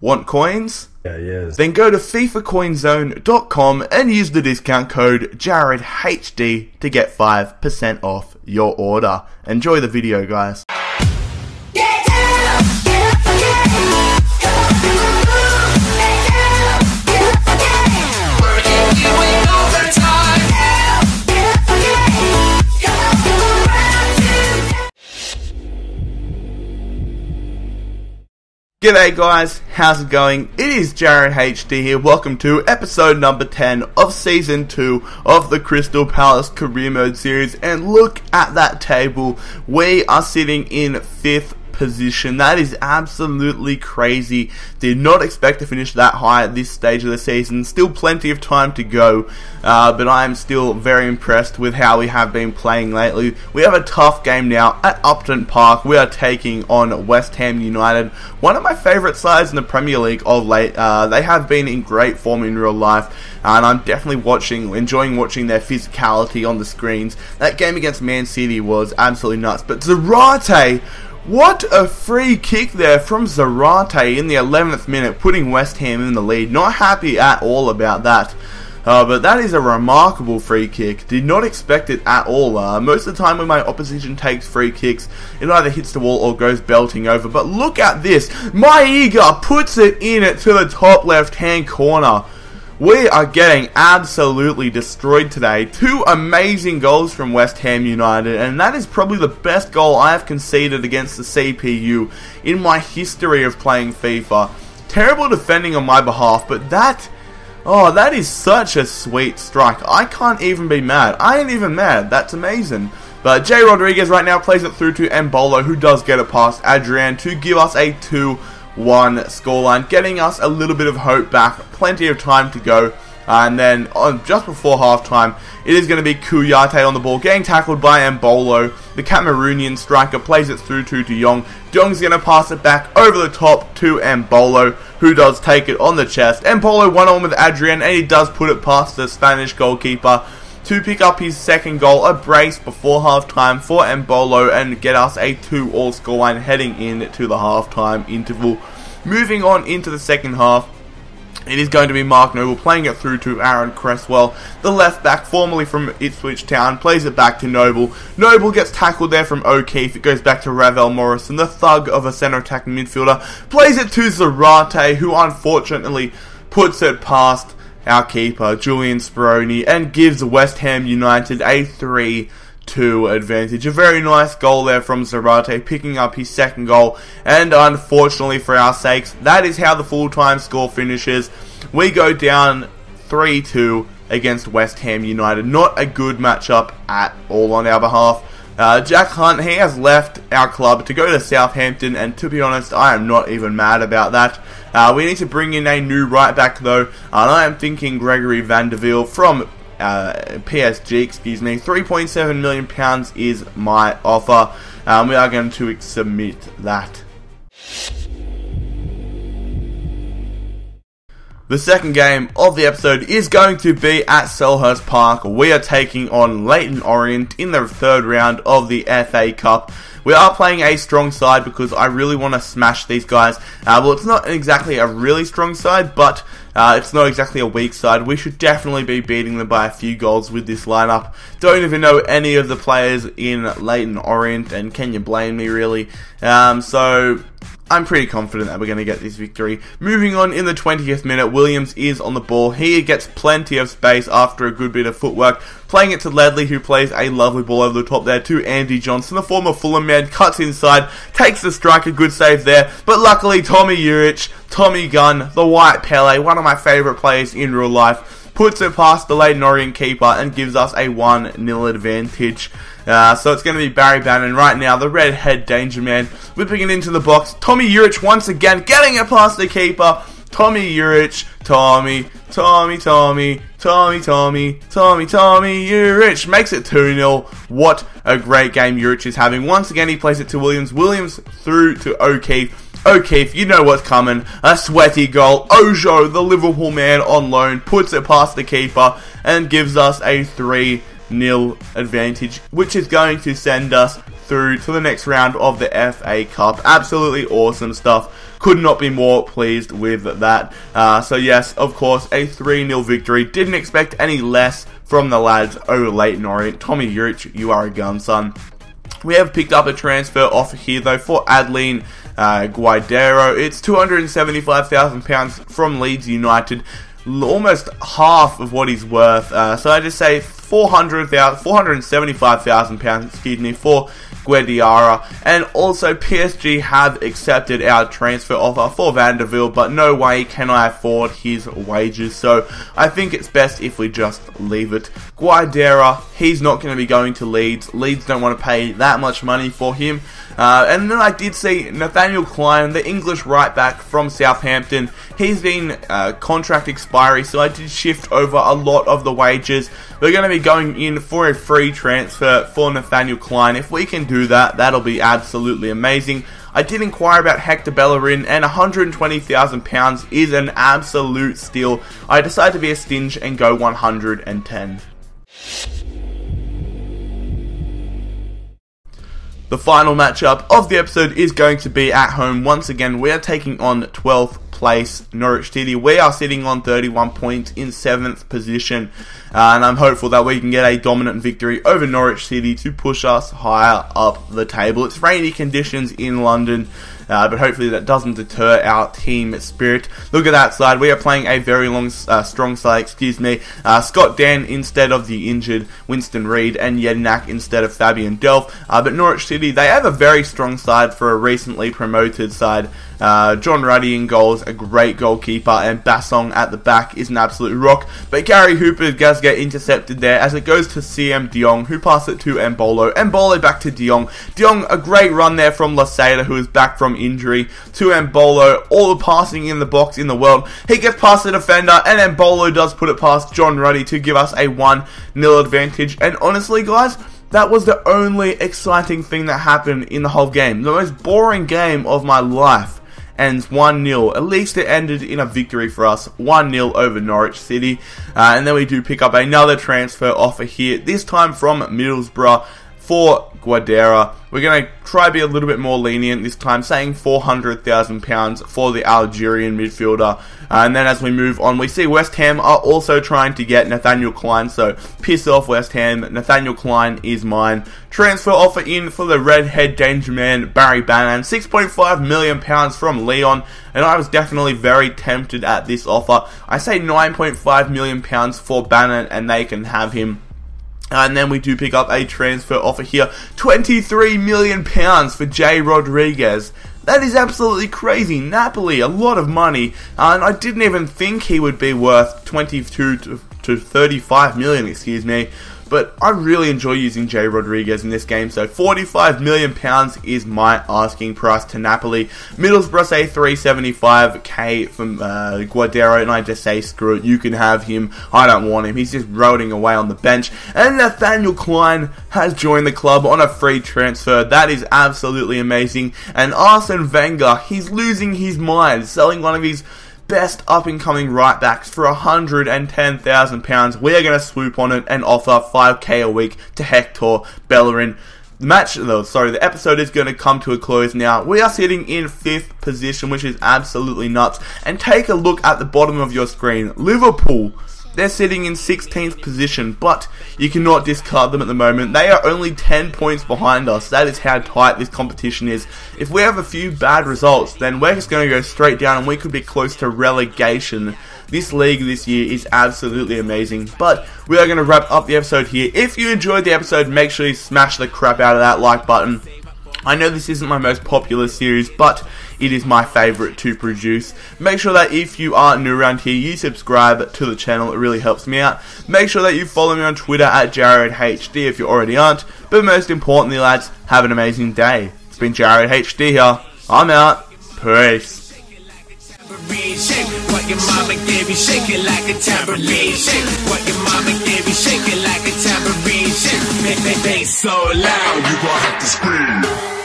Want coins? Yeah, yes. Then go to FIFACoinZone.com and use the discount code JarradHD to get 5% off your order. Enjoy the video, guys. G'day guys, how's it going? It is Jarrad HD here. Welcome to episode number 10 of season 2 of the Crystal Palace Career Mode series. And look at that table. We are sitting in 5th position. That is absolutely crazy. Did not expect to finish that high at this stage of the season. Still plenty of time to go, but I am still very impressed with how we have been playing lately. We have a tough game now at Upton Park. We are taking on West Ham United, one of my favourite sides in the Premier League of late. They have been in great form in real life, and I'm definitely enjoying watching their physicality on the screens. That game against Man City was absolutely nuts, but Jarrad, what a free kick there from Jarrad in the 11th minute, putting West Ham in the lead. Not happy at all about that. But that is a remarkable free kick. Did not expect it at all. Most of the time when my opposition takes free kicks, it either hits the wall or goes belting over. But look at this. Maiga puts it in to the top left-hand corner. We are getting absolutely destroyed today. 2 amazing goals from West Ham United, and that is probably the best goal I have conceded against the CPU in my history of playing FIFA. Terrible defending on my behalf, but that is such a sweet strike. I can't even be mad. I ain't even mad. That's amazing. But Jay Rodriguez right now plays it through to Mbolo, who does get it past Adrian to give us a 2-1 scoreline, getting us a little bit of hope back. Plenty of time to go, and then just before halftime, it is going to be Kouyaté on the ball, getting tackled by Mbolo. The Cameroonian striker plays it through to De Jong. De Jong's going to pass it back over the top to Mbolo, who does take it on the chest. Mbolo 1-on with Adrian, and he does put it past the Spanish goalkeeper to pick up his second goal, a brace before halftime for Mbolo, and get us a 2-2 scoreline heading into the halftime interval. Moving on into the second half, it is going to be Mark Noble playing it through to Aaron Cresswell, the left back formerly from Ipswich Town, plays it back to Noble. Noble gets tackled there from O'Keefe. It goes back to Ravel Morrison, the thug of a centre attacking midfielder, plays it to Jarrad, who unfortunately puts it past our keeper, Julian Speroni, and gives West Ham United a 3-2 advantage. A very nice goal there from Jarrad, picking up his second goal, and unfortunately for our sakes, that is how the full-time score finishes. We go down 3-2 against West Ham United. Not a good matchup at all on our behalf. Jack Hunt, he has left our club to go to Southampton, and to be honest, I am not even mad about that. We need to bring in a new right back though, and I am thinking Gregory Van der Wiel from PSG, £3.7 million is my offer. We are going to submit that. The second game of the episode is going to be at Selhurst Park. We are taking on Leyton Orient in the third round of the FA Cup. We are playing a strong side because I really want to smash these guys. Well, it's not exactly a really strong side, but it's not exactly a weak side. We should definitely be beating them by a few goals with this lineup. Don't even know any of the players in Leyton Orient, and can you blame me really? So I'm pretty confident that we're going to get this victory. Moving on, in the 20th minute, Williams is on the ball. He gets plenty of space after a good bit of footwork, playing it to Ledley, who plays a lovely ball over the top there to Andy Johnson, the former Fulham man, cuts inside, takes the strike, a good save there, but luckily Tommy Gunn, the White Pele, one of my favourite players in real life, puts it past the Leyton Orient keeper and gives us a 1-0 advantage. So it's going to be Barry Bannon right now, the redhead danger man, whipping it into the box. Tommy Juric once again getting it past the keeper. Tommy Juric, Tommy Juric makes it 2-0. What a great game Juric is having. Once again he plays it to Williams. Williams through to O'Keefe. O'Keefe, you know what's coming. A sweaty goal. Ojo, the Liverpool man on loan, puts it past the keeper and gives us a 3-0 advantage, which is going to send us through to the next round of the FA Cup. Absolutely awesome stuff. Could not be more pleased with that. So yes, of course, a 3-0 victory. Didn't expect any less from the lads over Leyton Orient. Tommy Urich, you are a gun, son. We have picked up a transfer offer here though for Adeline Guidero. It's £275,000 from Leeds United, almost half of what he's worth. So I just say £475,000, excuse me, for Guidera. And also PSG have accepted our transfer offer for Vanderville, but no way can I afford his wages, so I think it's best if we just leave it. Guidera, he's not going to be going to Leeds. Leeds don't want to pay that much money for him. And then I did see Nathaniel Klein, the English right back from Southampton. He's been contract expiry, so I did shift over a lot of the wages. We're going to be going in for a free transfer for Nathaniel Klein. If we can do that, that'll be absolutely amazing. I did inquire about Hector Bellerin, and £120,000 is an absolute steal. I decided to be a stinge and go 110. The final matchup of the episode is going to be at home. Once again, we are taking on 12th place Norwich City. We are sitting on 31 points in 7th position, and I'm hopeful that we can get a dominant victory over Norwich City to push us higher up the table. It's rainy conditions in London, but hopefully that doesn't deter our team spirit. Look at that side. We are playing a very strong side, Scott Dan instead of the injured Winston Reid, and Jednak instead of Fabian Delph. But Norwich City, they have a very strong side for a recently promoted side. John Ruddy in goals, a great goalkeeper, and Bassong at the back is an absolute rock. But Gary Hooper does get intercepted there as it goes to CM De Jong, who passed it to Embolo. Embolo back to De Jong. De Jong, a great run there from Laseda, who is back from injury, to Embolo. All the passing in the box in the world. He gets past the defender, and Embolo does put it past John Ruddy to give us a 1-0 advantage. And honestly, guys, that was the only exciting thing that happened in the whole game. The most boring game of my life ends 1-0. At least it ended in a victory for us, 1-0 over Norwich City. And then we do pick up another transfer offer here, this time from Middlesbrough for Guidera. We're going to try to be a little bit more lenient this time, saying £400,000 for the Algerian midfielder. And then as we move on, we see West Ham are also trying to get Nathaniel Klein, so piss off West Ham. Nathaniel Klein is mine. Transfer offer in for the redhead danger man Barry Bannan, £6.5 million from Lyon, and I was definitely very tempted at this offer. I say £9.5 million for Bannan, and they can have him. And then we do pick up a transfer offer here, £23 million for Jay Rodriguez. That is absolutely crazy. Napoli, a lot of money, and I didn't even think he would be worth 22 to 35 million, excuse me. But I really enjoy using Jay Rodriguez in this game, so £45 million is my asking price to Napoli. Middlesbrough say $375k from Guidera, and I just say screw it, you can have him. I don't want him, he's just rotting away on the bench. And Nathaniel Klein has joined the club on a free transfer. That is absolutely amazing. And Arsene Wenger, he's losing his mind, selling one of his best up-and-coming right-backs for £110,000. We are going to swoop on it and offer 5k a week to Hector Bellerin. The episode is going to come to a close now. We are sitting in 5th position, which is absolutely nuts. And take a look at the bottom of your screen. Liverpool, they're sitting in 16th position, but you cannot discard them at the moment. They are only 10 points behind us. That is how tight this competition is. If we have a few bad results, then we're just going to go straight down and we could be close to relegation. This league this year is absolutely amazing. But we are going to wrap up the episode here. If you enjoyed the episode, make sure you smash the crap out of that like button. I know this isn't my most popular series, but it is my favourite to produce. Make sure that if you are new around here, you subscribe to the channel. It really helps me out. Make sure that you follow me on Twitter at JarradHD if you already aren't. But most importantly, lads, have an amazing day. It's been JarradHD here. I'm out. Peace. What your mama gave you, shake it like a tambourine. Shake what your mama gave you, shake it like a tambourine. Shake, they so loud, you gon' have to scream.